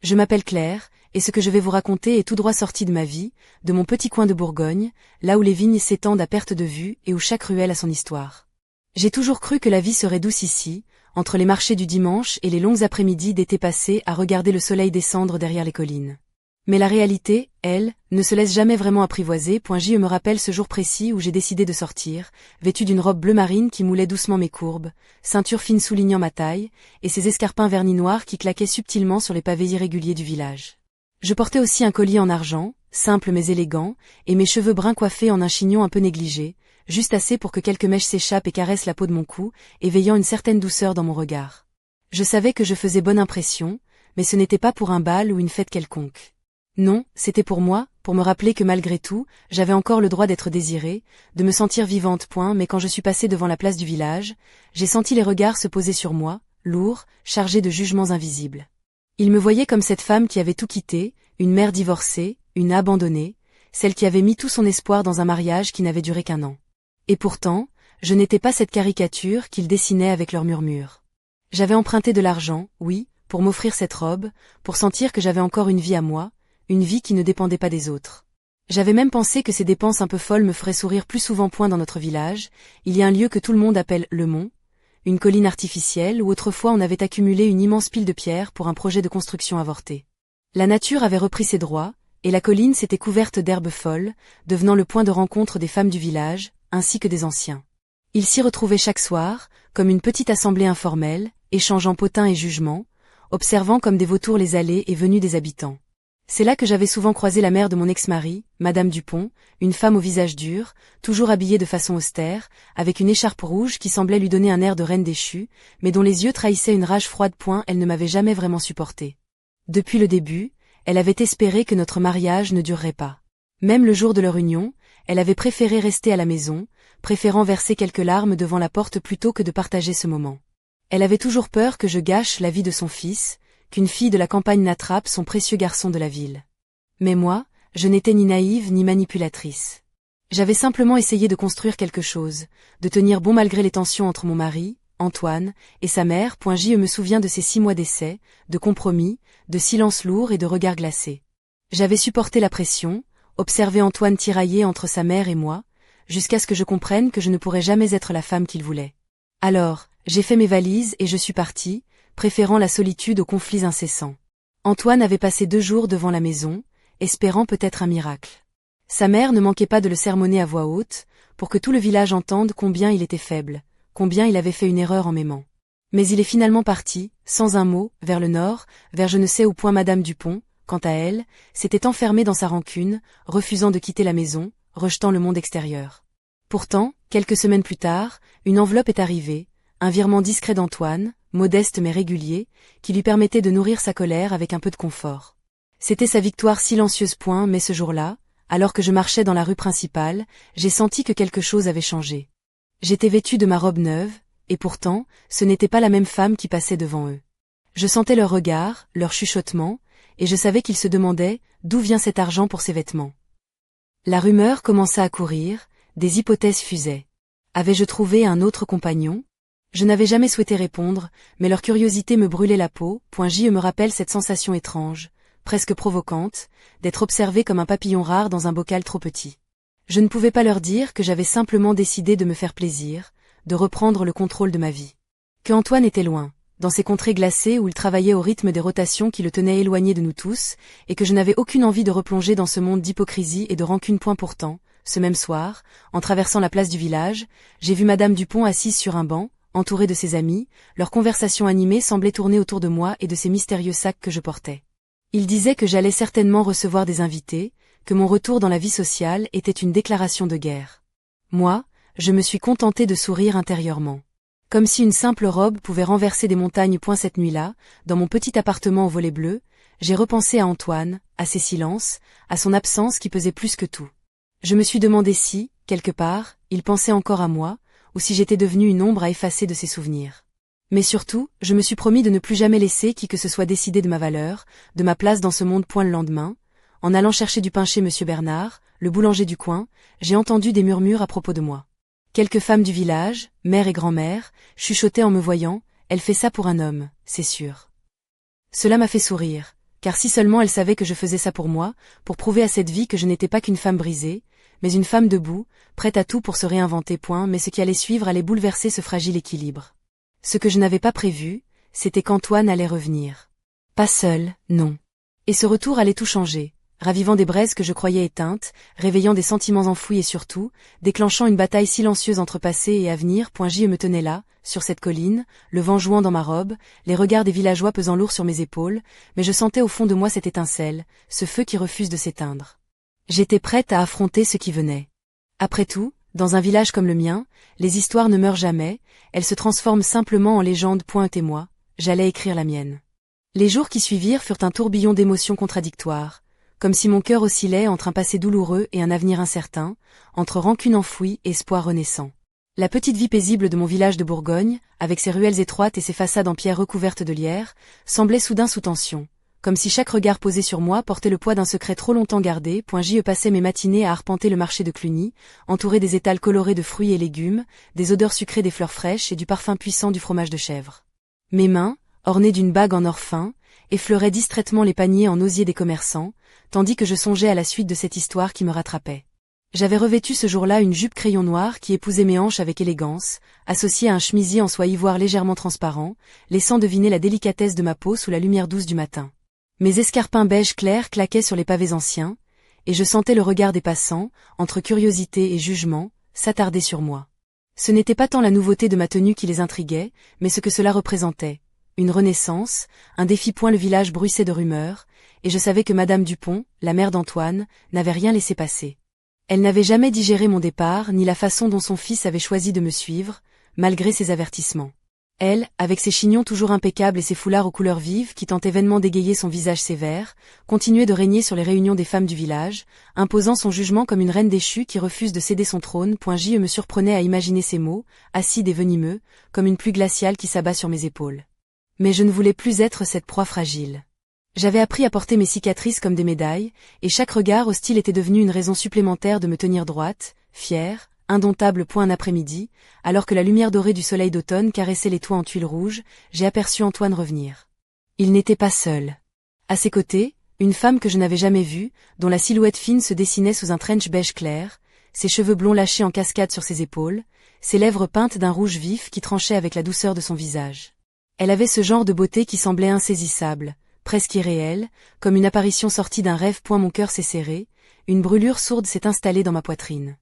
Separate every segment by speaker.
Speaker 1: Je m'appelle Claire, et ce que je vais vous raconter est tout droit sorti de ma vie, de mon petit coin de Bourgogne, là où les vignes s'étendent à perte de vue et où chaque ruelle a son histoire. J'ai toujours cru que la vie serait douce ici, entre les marchés du dimanche et les longues après-midi d'été passés à regarder le soleil descendre derrière les collines. Mais la réalité, elle, ne se laisse jamais vraiment apprivoiser. Je me rappelle ce jour précis où j'ai décidé de sortir, vêtue d'une robe bleu marine qui moulait doucement mes courbes, ceinture fine soulignant ma taille, et ces escarpins vernis noirs qui claquaient subtilement sur les pavés irréguliers du village. Je portais aussi un collier en argent, simple mais élégant, et mes cheveux bruns coiffés en un chignon un peu négligé, juste assez pour que quelques mèches s'échappent et caressent la peau de mon cou, éveillant une certaine douceur dans mon regard. Je savais que je faisais bonne impression, mais ce n'était pas pour un bal ou une fête quelconque. Non, c'était pour moi, pour me rappeler que malgré tout, j'avais encore le droit d'être désirée, de me sentir vivante. Mais quand je suis passée devant la place du village, j'ai senti les regards se poser sur moi, lourds, chargés de jugements invisibles. Ils me voyaient comme cette femme qui avait tout quitté, une mère divorcée, une abandonnée, celle qui avait mis tout son espoir dans un mariage qui n'avait duré qu'1 an. Et pourtant, je n'étais pas cette caricature qu'ils dessinaient avec leurs murmures. J'avais emprunté de l'argent, oui, pour m'offrir cette robe, pour sentir que j'avais encore une vie à moi, une vie qui ne dépendait pas des autres. J'avais même pensé que ces dépenses un peu folles me feraient sourire plus souvent. Dans notre village, il y a un lieu que tout le monde appelle le Mont, une colline artificielle où autrefois on avait accumulé une immense pile de pierres pour un projet de construction avorté. La nature avait repris ses droits, et la colline s'était couverte d'herbes folles, devenant le point de rencontre des femmes du village, ainsi que des anciens. Ils s'y retrouvaient chaque soir, comme une petite assemblée informelle, échangeant potins et jugements, observant comme des vautours les allées et venues des habitants. C'est là que j'avais souvent croisé la mère de mon ex-mari, Madame Dupont, une femme au visage dur, toujours habillée de façon austère, avec une écharpe rouge qui semblait lui donner un air de reine déchue, mais dont les yeux trahissaient une rage froide. Elle ne m'avait jamais vraiment supportée. Depuis le début, elle avait espéré que notre mariage ne durerait pas. Même le jour de leur union, elle avait préféré rester à la maison, préférant verser quelques larmes devant la porte plutôt que de partager ce moment. Elle avait toujours peur que je gâche la vie de son fils, qu'une fille de la campagne n'attrape son précieux garçon de la ville. Mais moi, je n'étais ni naïve ni manipulatrice. J'avais simplement essayé de construire quelque chose, de tenir bon malgré les tensions entre mon mari, Antoine, et sa mère. Je me souviens de ces 6 mois d'essai, de compromis, de silence lourd et de regards glacés. J'avais supporté la pression, observé Antoine tirailler entre sa mère et moi, jusqu'à ce que je comprenne que je ne pourrais jamais être la femme qu'il voulait. Alors, j'ai fait mes valises et je suis partie, préférant la solitude aux conflits incessants. Antoine avait passé 2 jours devant la maison, espérant peut-être un miracle. Sa mère ne manquait pas de le sermonner à voix haute, pour que tout le village entende combien il était faible, combien il avait fait une erreur en m'aimant. Mais il est finalement parti, sans un mot, vers le nord, vers je ne sais où. Madame Dupont, quant à elle, s'était enfermée dans sa rancune, refusant de quitter la maison, rejetant le monde extérieur. Pourtant, quelques semaines plus tard, une enveloppe est arrivée, un virement discret d'Antoine, modeste mais régulier, qui lui permettait de nourrir sa colère avec un peu de confort. C'était sa victoire silencieuse. Mais ce jour-là, alors que je marchais dans la rue principale, j'ai senti que quelque chose avait changé. J'étais vêtue de ma robe neuve, et pourtant, ce n'était pas la même femme qui passait devant eux. Je sentais leurs regards, leurs chuchotements, et je savais qu'ils se demandaient d'où vient cet argent pour ces vêtements. La rumeur commença à courir, des hypothèses fusaient. Avais-je trouvé un autre compagnon ? Je n'avais jamais souhaité répondre, mais leur curiosité me brûlait la peau. Je me rappelle cette sensation étrange, presque provocante, d'être observée comme un papillon rare dans un bocal trop petit. Je ne pouvais pas leur dire que j'avais simplement décidé de me faire plaisir, de reprendre le contrôle de ma vie. Que Antoine était loin, dans ces contrées glacées où il travaillait au rythme des rotations qui le tenaient éloigné de nous tous, et que je n'avais aucune envie de replonger dans ce monde d'hypocrisie et de rancune. Pourtant, ce même soir, en traversant la place du village, j'ai vu Madame Dupont assise sur un banc, entourée de ses amis, leur conversation animée semblait tourner autour de moi et de ces mystérieux sacs que je portais. Ils disaient que j'allais certainement recevoir des invités, que mon retour dans la vie sociale était une déclaration de guerre. Moi, je me suis contentée de sourire intérieurement. Comme si une simple robe pouvait renverser des montagnes. Cette nuit-là, dans mon petit appartement au volet bleu, j'ai repensé à Antoine, à ses silences, à son absence qui pesait plus que tout. Je me suis demandé si, quelque part, il pensait encore à moi, ou si j'étais devenue une ombre à effacer de ses souvenirs. Mais surtout, je me suis promis de ne plus jamais laisser qui que ce soit décider de ma valeur, de ma place dans ce monde. Le lendemain, en allant chercher du pain chez Monsieur Bernard, le boulanger du coin, j'ai entendu des murmures à propos de moi. Quelques femmes du village, mère et grand-mère, chuchotaient en me voyant, elle fait ça pour un homme, c'est sûr. Cela m'a fait sourire, car si seulement elle savait que je faisais ça pour moi, pour prouver à cette vie que je n'étais pas qu'une femme brisée, mais une femme debout, prête à tout pour se réinventer. Mais ce qui allait suivre allait bouleverser ce fragile équilibre. Ce que je n'avais pas prévu, c'était qu'Antoine allait revenir. Pas seul, non. Et ce retour allait tout changer, ravivant des braises que je croyais éteintes, réveillant des sentiments enfouis et surtout, déclenchant une bataille silencieuse entre passé et avenir. Je me tenais là, sur cette colline, le vent jouant dans ma robe, les regards des villageois pesant lourd sur mes épaules, mais je sentais au fond de moi cette étincelle, ce feu qui refuse de s'éteindre. J'étais prête à affronter ce qui venait. Après tout, dans un village comme le mien, les histoires ne meurent jamais, elles se transforment simplement en légendes. Et moi, j'allais écrire la mienne. Les jours qui suivirent furent un tourbillon d'émotions contradictoires, comme si mon cœur oscillait entre un passé douloureux et un avenir incertain, entre rancune enfouie et espoir renaissant. La petite vie paisible de mon village de Bourgogne, avec ses ruelles étroites et ses façades en pierre recouvertes de lierre, semblait soudain sous tension, comme si chaque regard posé sur moi portait le poids d'un secret trop longtemps gardé. J'y passais mes matinées à arpenter le marché de Cluny, entouré des étals colorés de fruits et légumes, des odeurs sucrées des fleurs fraîches et du parfum puissant du fromage de chèvre. Mes mains, ornées d'une bague en or fin, effleuraient distraitement les paniers en osier des commerçants, tandis que je songeais à la suite de cette histoire qui me rattrapait. J'avais revêtu ce jour-là une jupe crayon noire qui épousait mes hanches avec élégance, associée à un chemisier en soie ivoire légèrement transparent, laissant deviner la délicatesse de ma peau sous la lumière douce du matin. Mes escarpins beige clair claquaient sur les pavés anciens, et je sentais le regard des passants, entre curiosité et jugement, s'attarder sur moi. Ce n'était pas tant la nouveauté de ma tenue qui les intriguait, mais ce que cela représentait. Une renaissance, un défi. Le village bruissait de rumeurs, et je savais que Madame Dupont, la mère d'Antoine, n'avait rien laissé passer. Elle n'avait jamais digéré mon départ ni la façon dont son fils avait choisi de me suivre, malgré ses avertissements. Elle, avec ses chignons toujours impeccables et ses foulards aux couleurs vives qui tentaient vainement d'égayer son visage sévère, continuait de régner sur les réunions des femmes du village, imposant son jugement comme une reine déchue qui refuse de céder son trône. Je me surprenais à imaginer ces mots, acides et venimeux, comme une pluie glaciale qui s'abat sur mes épaules. Mais je ne voulais plus être cette proie fragile. J'avais appris à porter mes cicatrices comme des médailles, et chaque regard hostile était devenu une raison supplémentaire de me tenir droite, fière, indomptable. Un après-midi, alors que la lumière dorée du soleil d'automne caressait les toits en tuiles rouges, j'ai aperçu Antoine revenir. Il n'était pas seul. À ses côtés, une femme que je n'avais jamais vue, dont la silhouette fine se dessinait sous un trench beige clair, ses cheveux blonds lâchés en cascade sur ses épaules, ses lèvres peintes d'un rouge vif qui tranchait avec la douceur de son visage. Elle avait ce genre de beauté qui semblait insaisissable, presque irréel, comme une apparition sortie d'un rêve. Mon cœur s'est serré, une brûlure sourde s'est installée dans ma poitrine.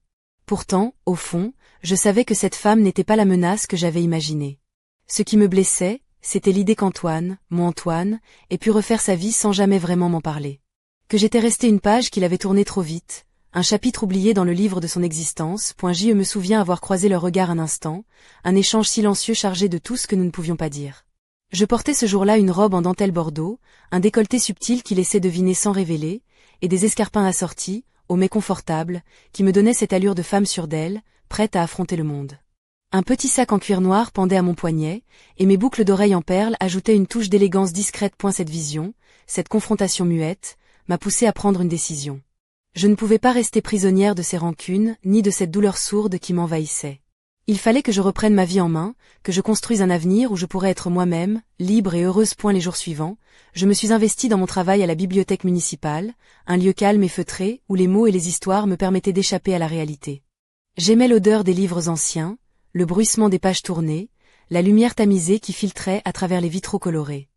Speaker 1: Pourtant, au fond, je savais que cette femme n'était pas la menace que j'avais imaginée. Ce qui me blessait, c'était l'idée qu'Antoine, mon Antoine, ait pu refaire sa vie sans jamais vraiment m'en parler. Que j'étais restée une page qu'il avait tournée trop vite, un chapitre oublié dans le livre de son existence. Je me souviens avoir croisé leur regard un instant, un échange silencieux chargé de tout ce que nous ne pouvions pas dire. Je portais ce jour-là une robe en dentelle bordeaux, un décolleté subtil qui laissait deviner sans révéler, et des escarpins assortis, hauts mais confortables, qui me donnaient cette allure de femme sûre d'elle, prête à affronter le monde. Un petit sac en cuir noir pendait à mon poignet, et mes boucles d'oreilles en perles ajoutaient une touche d'élégance discrète. Cette vision, cette confrontation muette, m'a poussée à prendre une décision. Je ne pouvais pas rester prisonnière de ces rancunes, ni de cette douleur sourde qui m'envahissait. Il fallait que je reprenne ma vie en main, que je construise un avenir où je pourrais être moi-même, libre et heureuse. Les jours suivants, je me suis investie dans mon travail à la bibliothèque municipale, un lieu calme et feutré où les mots et les histoires me permettaient d'échapper à la réalité. J'aimais l'odeur des livres anciens, le bruissement des pages tournées, la lumière tamisée qui filtrait à travers les vitraux colorés.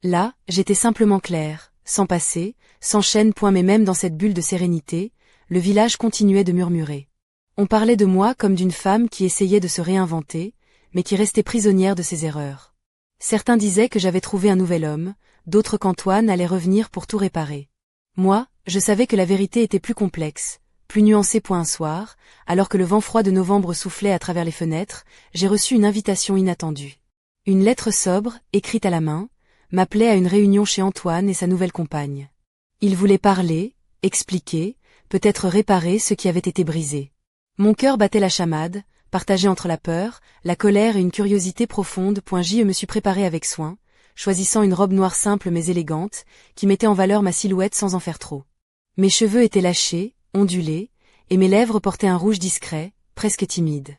Speaker 1: Là, j'étais simplement claire, sans passé, sans chaîne. Mais même dans cette bulle de sérénité, le village continuait de murmurer. On parlait de moi comme d'une femme qui essayait de se réinventer, mais qui restait prisonnière de ses erreurs. Certains disaient que j'avais trouvé un nouvel homme, d'autres qu'Antoine allait revenir pour tout réparer. Moi, je savais que la vérité était plus complexe, plus nuancée. Un soir, alors que le vent froid de novembre soufflait à travers les fenêtres, j'ai reçu une invitation inattendue. Une lettre sobre, écrite à la main, m'appelait à une réunion chez Antoine et sa nouvelle compagne. Ils voulaient parler, expliquer, peut-être réparer ce qui avait été brisé. Mon cœur battait la chamade, partagé entre la peur, la colère et une curiosité profonde. Je me suis préparée avec soin, choisissant une robe noire simple mais élégante, qui mettait en valeur ma silhouette sans en faire trop. Mes cheveux étaient lâchés, ondulés, et mes lèvres portaient un rouge discret, presque timide.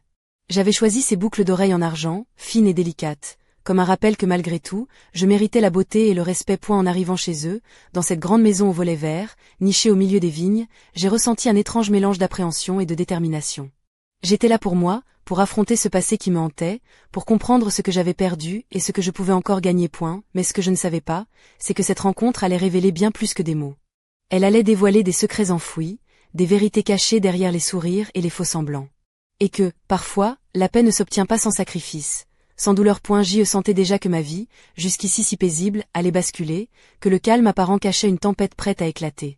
Speaker 1: J'avais choisi ces boucles d'oreilles en argent, fines et délicates, comme un rappel que malgré tout, je méritais la beauté et le respect. En arrivant chez eux, dans cette grande maison aux volets verts, nichée au milieu des vignes, j'ai ressenti un étrange mélange d'appréhension et de détermination. J'étais là pour moi, pour affronter ce passé qui me hantait, pour comprendre ce que j'avais perdu et ce que je pouvais encore gagner. Mais ce que je ne savais pas, c'est que cette rencontre allait révéler bien plus que des mots. Elle allait dévoiler des secrets enfouis, des vérités cachées derrière les sourires et les faux semblants. Et que, parfois, la paix ne s'obtient pas sans sacrifice. Sans douleur. Je sentais déjà que ma vie, jusqu'ici si paisible, allait basculer, que le calme apparent cachait une tempête prête à éclater.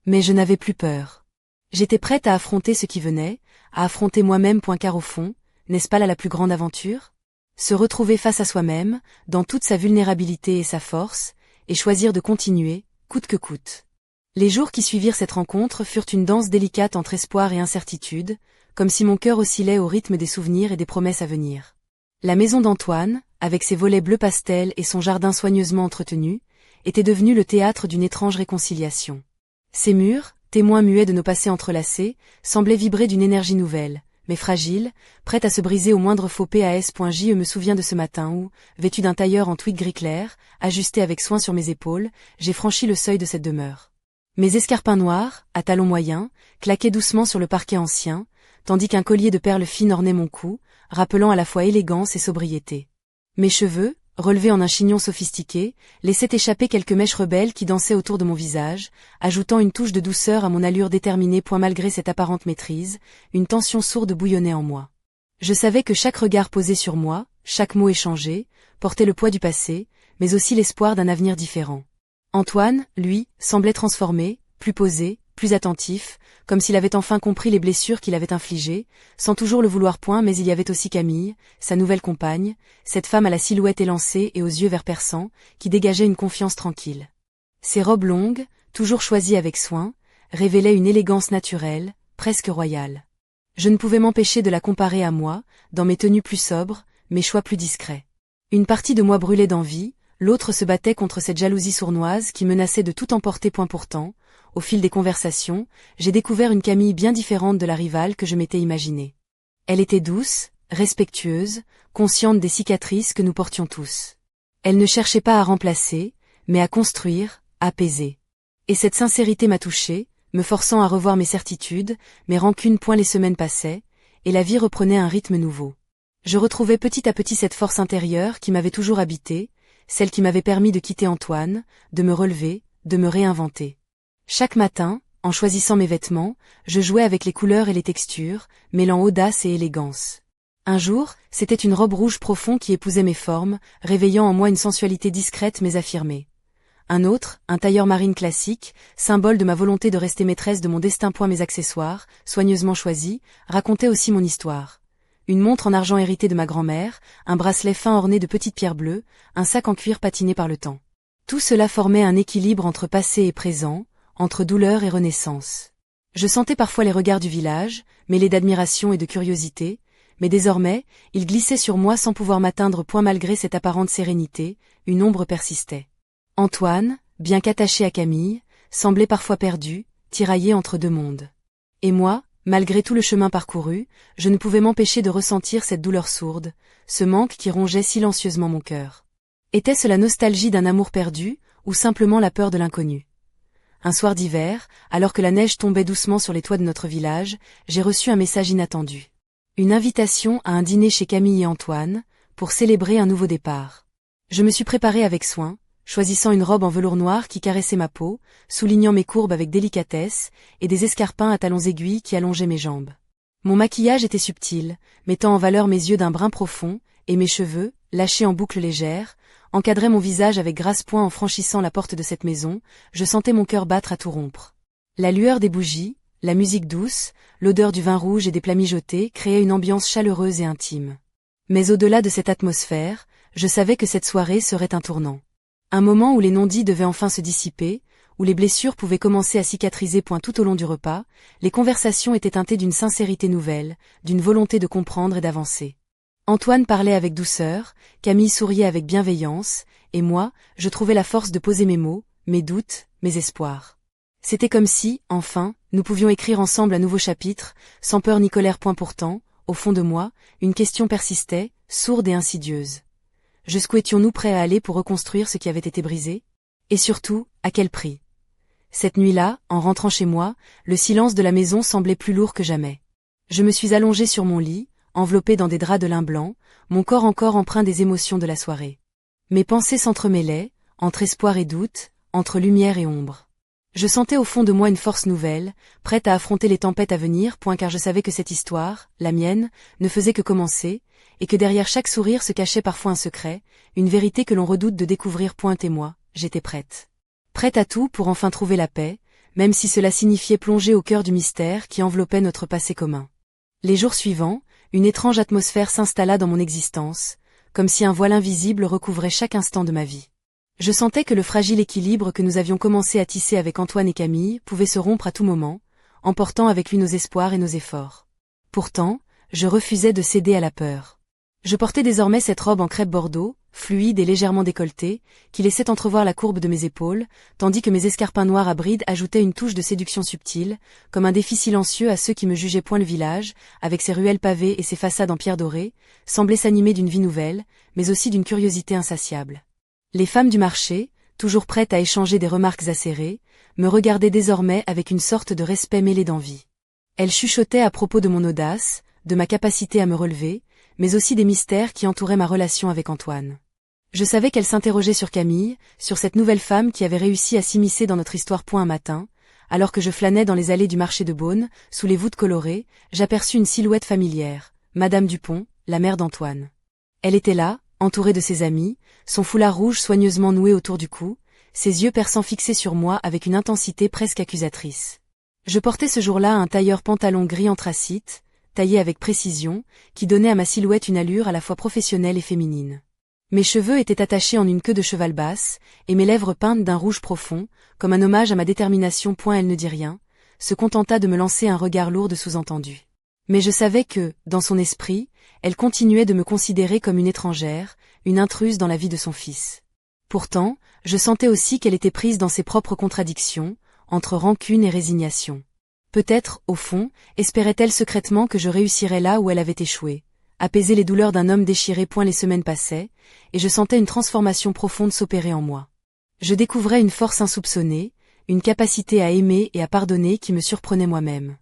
Speaker 1: Mais je n'avais plus peur. J'étais prête à affronter ce qui venait, à affronter moi-même. Car au fond, n'est-ce pas là la plus grande aventure? Se retrouver face à soi-même, dans toute sa vulnérabilité et sa force, et choisir de continuer, coûte que coûte. Les jours qui suivirent cette rencontre furent une danse délicate entre espoir et incertitude, comme si mon cœur oscillait au rythme des souvenirs et des promesses à venir. La maison d'Antoine, avec ses volets bleu pastel et son jardin soigneusement entretenu, était devenue le théâtre d'une étrange réconciliation. Ses murs, témoins muets de nos passés entrelacés, semblaient vibrer d'une énergie nouvelle, mais fragile, prête à se briser au moindre faux pas. Je me souviens de ce matin où, vêtu d'un tailleur en tweed gris clair, ajusté avec soin sur mes épaules, j'ai franchi le seuil de cette demeure. Mes escarpins noirs, à talons moyens, claquaient doucement sur le parquet ancien, tandis qu'un collier de perles fines ornait mon cou, rappelant à la fois élégance et sobriété. Mes cheveux, relevés en un chignon sophistiqué, laissaient échapper quelques mèches rebelles qui dansaient autour de mon visage, ajoutant une touche de douceur à mon allure déterminée. Malgré cette apparente maîtrise, une tension sourde bouillonnait en moi. Je savais que chaque regard posé sur moi, chaque mot échangé, portait le poids du passé, mais aussi l'espoir d'un avenir différent. Antoine, lui, semblait transformé, plus posé, plus attentif, comme s'il avait enfin compris les blessures qu'il avait infligées, sans toujours le vouloir. Mais il y avait aussi Camille, sa nouvelle compagne, cette femme à la silhouette élancée et aux yeux verts perçants, qui dégageait une confiance tranquille. Ses robes longues, toujours choisies avec soin, révélaient une élégance naturelle, presque royale. Je ne pouvais m'empêcher de la comparer à moi, dans mes tenues plus sobres, mes choix plus discrets. Une partie de moi brûlait d'envie, l'autre se battait contre cette jalousie sournoise qui menaçait de tout emporter. Pourtant, au fil des conversations, j'ai découvert une Camille bien différente de la rivale que je m'étais imaginée. Elle était douce, respectueuse, consciente des cicatrices que nous portions tous. Elle ne cherchait pas à remplacer, mais à construire, à apaiser. Et cette sincérité m'a touchée, me forçant à revoir mes certitudes, mes rancunes. Les semaines passaient, et la vie reprenait un rythme nouveau. Je retrouvais petit à petit cette force intérieure qui m'avait toujours habitée, celle qui m'avait permis de quitter Antoine, de me relever, de me réinventer. Chaque matin, en choisissant mes vêtements, je jouais avec les couleurs et les textures, mêlant audace et élégance. Un jour, c'était une robe rouge profond qui épousait mes formes, réveillant en moi une sensualité discrète mais affirmée. Un autre, un tailleur marine classique, symbole de ma volonté de rester maîtresse de mon destin. Mes accessoires, soigneusement choisis, racontaient aussi mon histoire. Une montre en argent héritée de ma grand-mère, un bracelet fin orné de petites pierres bleues, un sac en cuir patiné par le temps. Tout cela formait un équilibre entre passé et présent, entre douleur et renaissance. Je sentais parfois les regards du village, mêlés d'admiration et de curiosité, mais désormais, ils glissaient sur moi sans pouvoir m'atteindre. Malgré cette apparente sérénité, une ombre persistait. Antoine, bien qu'attaché à Camille, semblait parfois perdu, tiraillé entre deux mondes. Et moi, malgré tout le chemin parcouru, je ne pouvais m'empêcher de ressentir cette douleur sourde, ce manque qui rongeait silencieusement mon cœur. Était-ce la nostalgie d'un amour perdu, ou simplement la peur de l'inconnu? Un soir d'hiver, alors que la neige tombait doucement sur les toits de notre village, j'ai reçu un message inattendu. Une invitation à un dîner chez Camille et Antoine, pour célébrer un nouveau départ. Je me suis préparée avec soin, choisissant une robe en velours noir qui caressait ma peau, soulignant mes courbes avec délicatesse, et des escarpins à talons aiguilles qui allongeaient mes jambes. Mon maquillage était subtil, mettant en valeur mes yeux d'un brun profond, et mes cheveux, lâchés en boucles légères, encadraient mon visage avec grâce. En franchissant la porte de cette maison, je sentais mon cœur battre à tout rompre. La lueur des bougies, la musique douce, l'odeur du vin rouge et des plats mijotés créaient une ambiance chaleureuse et intime. Mais au-delà de cette atmosphère, je savais que cette soirée serait un tournant. Un moment où les non-dits devaient enfin se dissiper, où les blessures pouvaient commencer à cicatriser. Tout au long du repas, les conversations étaient teintées d'une sincérité nouvelle, d'une volonté de comprendre et d'avancer. Antoine parlait avec douceur, Camille souriait avec bienveillance, et moi, je trouvais la force de poser mes mots, mes doutes, mes espoirs. C'était comme si, enfin, nous pouvions écrire ensemble un nouveau chapitre, sans peur ni colère. Pourtant, au fond de moi, une question persistait, sourde et insidieuse. Jusqu'où étions-nous prêts à aller pour reconstruire ce qui avait été brisé? Et surtout, à quel prix? Cette nuit-là, en rentrant chez moi, le silence de la maison semblait plus lourd que jamais. Je me suis allongée sur mon lit, enveloppée dans des draps de lin blanc, mon corps encore empreint des émotions de la soirée. Mes pensées s'entremêlaient, entre espoir et doute, entre lumière et ombre. Je sentais au fond de moi une force nouvelle, prête à affronter les tempêtes à venir, car je savais que cette histoire, la mienne, ne faisait que commencer, et que derrière chaque sourire se cachait parfois un secret, une vérité que l'on redoute de découvrir. Et moi, j'étais prête. Prête à tout pour enfin trouver la paix, même si cela signifiait plonger au cœur du mystère qui enveloppait notre passé commun. Les jours suivants, une étrange atmosphère s'installa dans mon existence, comme si un voile invisible recouvrait chaque instant de ma vie. Je sentais que le fragile équilibre que nous avions commencé à tisser avec Antoine et Camille pouvait se rompre à tout moment, emportant avec lui nos espoirs et nos efforts. Pourtant, je refusais de céder à la peur. Je portais désormais cette robe en crêpe bordeaux, fluide et légèrement décolletée, qui laissait entrevoir la courbe de mes épaules, tandis que mes escarpins noirs à brides ajoutaient une touche de séduction subtile, comme un défi silencieux à ceux qui me jugeaient. Le village, avec ses ruelles pavées et ses façades en pierre dorée, semblait s'animer d'une vie nouvelle, mais aussi d'une curiosité insatiable. Les femmes du marché, toujours prêtes à échanger des remarques acérées, me regardaient désormais avec une sorte de respect mêlé d'envie. Elles chuchotaient à propos de mon audace, de ma capacité à me relever, mais aussi des mystères qui entouraient ma relation avec Antoine. Je savais qu'elle s'interrogeait sur Camille, sur cette nouvelle femme qui avait réussi à s'immiscer dans notre histoire. Un matin, alors que je flânais dans les allées du marché de Beaune, sous les voûtes colorées, j'aperçus une silhouette familière, Madame Dupont, la mère d'Antoine. Elle était là, entourée de ses amis, son foulard rouge soigneusement noué autour du cou, ses yeux perçants fixés sur moi avec une intensité presque accusatrice. Je portais ce jour-là un tailleur pantalon gris anthracite, taillé avec précision, qui donnait à ma silhouette une allure à la fois professionnelle et féminine. Mes cheveux étaient attachés en une queue de cheval basse, et mes lèvres peintes d'un rouge profond, comme un hommage à ma détermination. Elle ne dit rien, se contenta de me lancer un regard lourd de sous-entendu. Mais je savais que, dans son esprit, elle continuait de me considérer comme une étrangère, une intruse dans la vie de son fils. Pourtant, je sentais aussi qu'elle était prise dans ses propres contradictions, entre rancune et résignation. Peut-être, au fond, espérait-elle secrètement que je réussirais là où elle avait échoué, apaiser les douleurs d'un homme déchiré. Les semaines passaient, et je sentais une transformation profonde s'opérer en moi. Je découvrais une force insoupçonnée, une capacité à aimer et à pardonner qui me surprenait moi-même.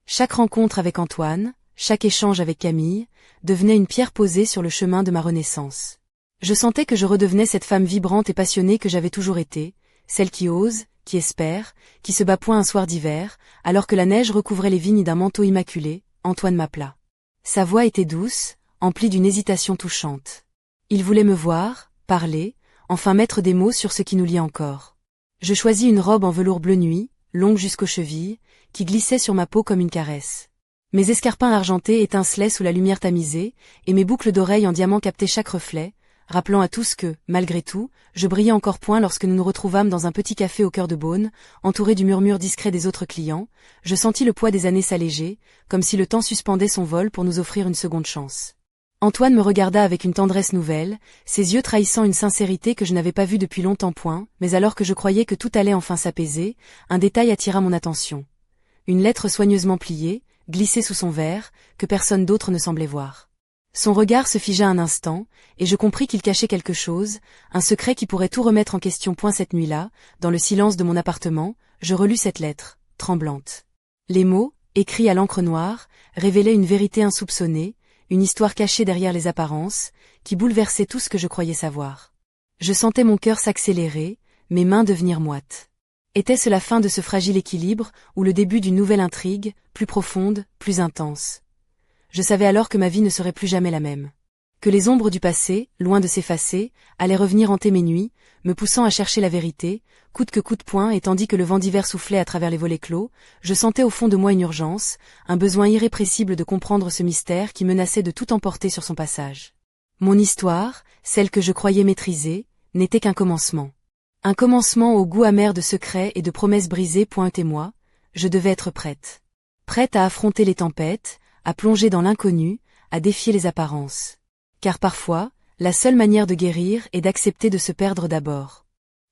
Speaker 1: Chaque rencontre avec Antoine, chaque échange avec Camille, devenait une pierre posée sur le chemin de ma renaissance. Je sentais que je redevenais cette femme vibrante et passionnée que j'avais toujours été, celle qui ose, qui espère, qui se bat point un soir d'hiver, alors que la neige recouvrait les vignes d'un manteau immaculé. Antoine m'appela. Sa voix était douce, emplie d'une hésitation touchante. Il voulait me voir, parler, enfin mettre des mots sur ce qui nous liait encore. Je choisis une robe en velours bleu nuit, longue jusqu'aux chevilles, qui glissait sur ma peau comme une caresse. Mes escarpins argentés étincelaient sous la lumière tamisée, et mes boucles d'oreilles en diamant captaient chaque reflet, rappelant à tous que, malgré tout, je brillais encore point lorsque nous nous retrouvâmes dans un petit café au cœur de Beaune, entouré du murmure discret des autres clients. Je sentis le poids des années s'alléger, comme si le temps suspendait son vol pour nous offrir une seconde chance. Antoine me regarda avec une tendresse nouvelle, ses yeux trahissant une sincérité que je n'avais pas vue depuis longtemps. Mais alors que je croyais que tout allait enfin s'apaiser, un détail attira mon attention. Une lettre soigneusement pliée, glissée sous son verre, que personne d'autre ne semblait voir. Son regard se figea un instant, et je compris qu'il cachait quelque chose, un secret qui pourrait tout remettre en question. Cette nuit-là, dans le silence de mon appartement, je relus cette lettre, tremblante. Les mots, écrits à l'encre noire, révélaient une vérité insoupçonnée, une histoire cachée derrière les apparences, qui bouleversait tout ce que je croyais savoir. Je sentais mon cœur s'accélérer, mes mains devenir moites. Était-ce la fin de ce fragile équilibre, ou le début d'une nouvelle intrigue, plus profonde, plus intense? Je savais alors que ma vie ne serait plus jamais la même. Que les ombres du passé, loin de s'effacer, allaient revenir hanter mes nuits, me poussant à chercher la vérité, coûte que coûte. Et tandis que le vent d'hiver soufflait à travers les volets clos, je sentais au fond de moi une urgence, un besoin irrépressible de comprendre ce mystère qui menaçait de tout emporter sur son passage. Mon histoire, celle que je croyais maîtriser, n'était qu'un commencement. Un commencement au goût amer de secrets et de promesses brisées. Et moi, je devais être prête. Prête à affronter les tempêtes, à plonger dans l'inconnu, à défier les apparences. Car parfois, la seule manière de guérir est d'accepter de se perdre d'abord.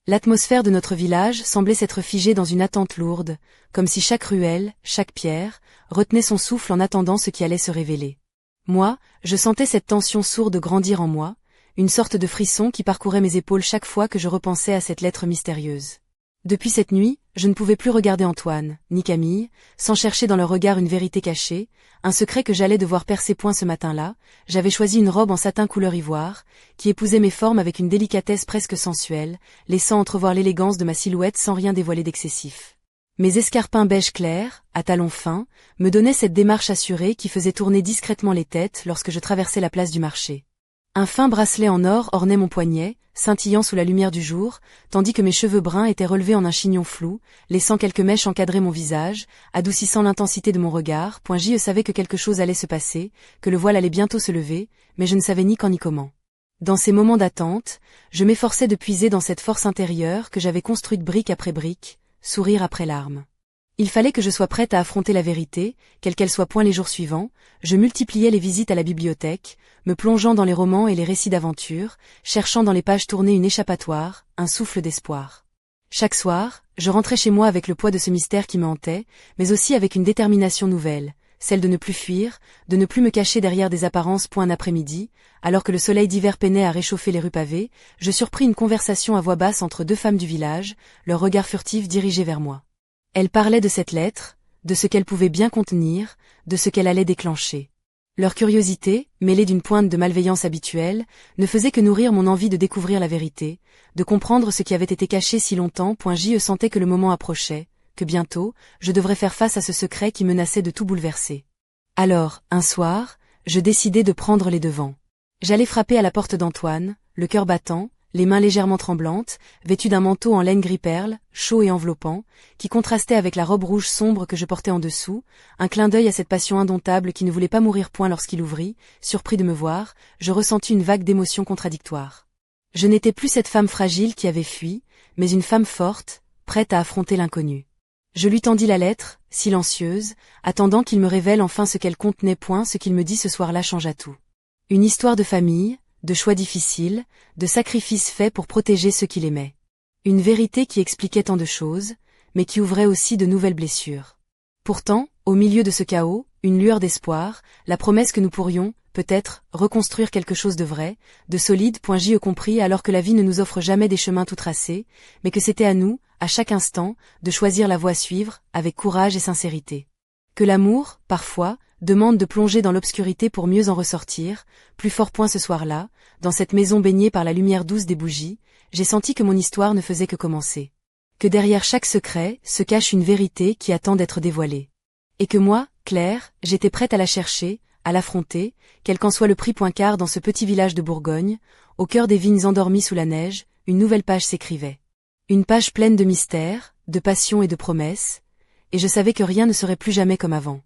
Speaker 1: L'atmosphère de notre village semblait s'être figée dans une attente lourde, comme si chaque ruelle, chaque pierre, retenait son souffle en attendant ce qui allait se révéler. Moi, je sentais cette tension sourde grandir en moi, une sorte de frisson qui parcourait mes épaules chaque fois que je repensais à cette lettre mystérieuse. Depuis cette nuit, je ne pouvais plus regarder Antoine, ni Camille, sans chercher dans leur regard une vérité cachée, un secret que j'allais devoir percer point ce matin-là. J'avais choisi une robe en satin couleur ivoire, qui épousait mes formes avec une délicatesse presque sensuelle, laissant entrevoir l'élégance de ma silhouette sans rien dévoiler d'excessif. Mes escarpins beige clair, à talons fins, me donnaient cette démarche assurée qui faisait tourner discrètement les têtes lorsque je traversais la place du marché. Un fin bracelet en or ornait mon poignet, scintillant sous la lumière du jour, tandis que mes cheveux bruns étaient relevés en un chignon flou, laissant quelques mèches encadrer mon visage, adoucissant l'intensité de mon regard. Je savais que quelque chose allait se passer, que le voile allait bientôt se lever, mais je ne savais ni quand ni comment. Dans ces moments d'attente, je m'efforçais de puiser dans cette force intérieure que j'avais construite brique après brique, sourire après larmes. Il fallait que je sois prête à affronter la vérité, quelle qu'elle soit point les jours suivants. Je multipliais les visites à la bibliothèque, me plongeant dans les romans et les récits d'aventure, cherchant dans les pages tournées une échappatoire, un souffle d'espoir. Chaque soir, je rentrais chez moi avec le poids de ce mystère qui me hantait, mais aussi avec une détermination nouvelle, celle de ne plus fuir, de ne plus me cacher derrière des apparences. Un après-midi, alors que le soleil d'hiver peinait à réchauffer les rues pavées, je surpris une conversation à voix basse entre deux femmes du village, leurs regards furtifs dirigés vers moi. Elles parlaient de cette lettre, de ce qu'elle pouvait bien contenir, de ce qu'elle allait déclencher. Leur curiosité, mêlée d'une pointe de malveillance habituelle, ne faisait que nourrir mon envie de découvrir la vérité, de comprendre ce qui avait été caché si longtemps. Je sentais que le moment approchait, que bientôt, je devrais faire face à ce secret qui menaçait de tout bouleverser. Alors, un soir, je décidai de prendre les devants. J'allais frapper à la porte d'Antoine, le cœur battant, les mains légèrement tremblantes, vêtu d'un manteau en laine gris-perle, chaud et enveloppant, qui contrastait avec la robe rouge sombre que je portais en dessous, un clin d'œil à cette passion indomptable qui ne voulait pas mourir point lorsqu'il ouvrit. Surpris de me voir, je ressentis une vague d'émotions contradictoires. Je n'étais plus cette femme fragile qui avait fui, mais une femme forte, prête à affronter l'inconnu. Je lui tendis la lettre, silencieuse, attendant qu'il me révèle enfin ce qu'elle contenait. Ce qu'il me dit ce soir-là changea tout. Une histoire de famille, de choix difficiles, de sacrifices faits pour protéger ceux qu'il aimait. Une vérité qui expliquait tant de choses, mais qui ouvrait aussi de nouvelles blessures. Pourtant, au milieu de ce chaos, une lueur d'espoir, la promesse que nous pourrions, peut-être, reconstruire quelque chose de vrai, de solide. J'y compris alors que la vie ne nous offre jamais des chemins tout tracés, mais que c'était à nous, à chaque instant, de choisir la voie à suivre, avec courage et sincérité. Que l'amour, parfois, demande de plonger dans l'obscurité pour mieux en ressortir. Plus fort. Ce soir-là, dans cette maison baignée par la lumière douce des bougies, j'ai senti que mon histoire ne faisait que commencer. Que derrière chaque secret se cache une vérité qui attend d'être dévoilée. Et que moi, Claire, j'étais prête à la chercher, à l'affronter, quel qu'en soit le prix. Car dans ce petit village de Bourgogne, au cœur des vignes endormies sous la neige, une nouvelle page s'écrivait. Une page pleine de mystères, de passion et de promesses, et je savais que rien ne serait plus jamais comme avant.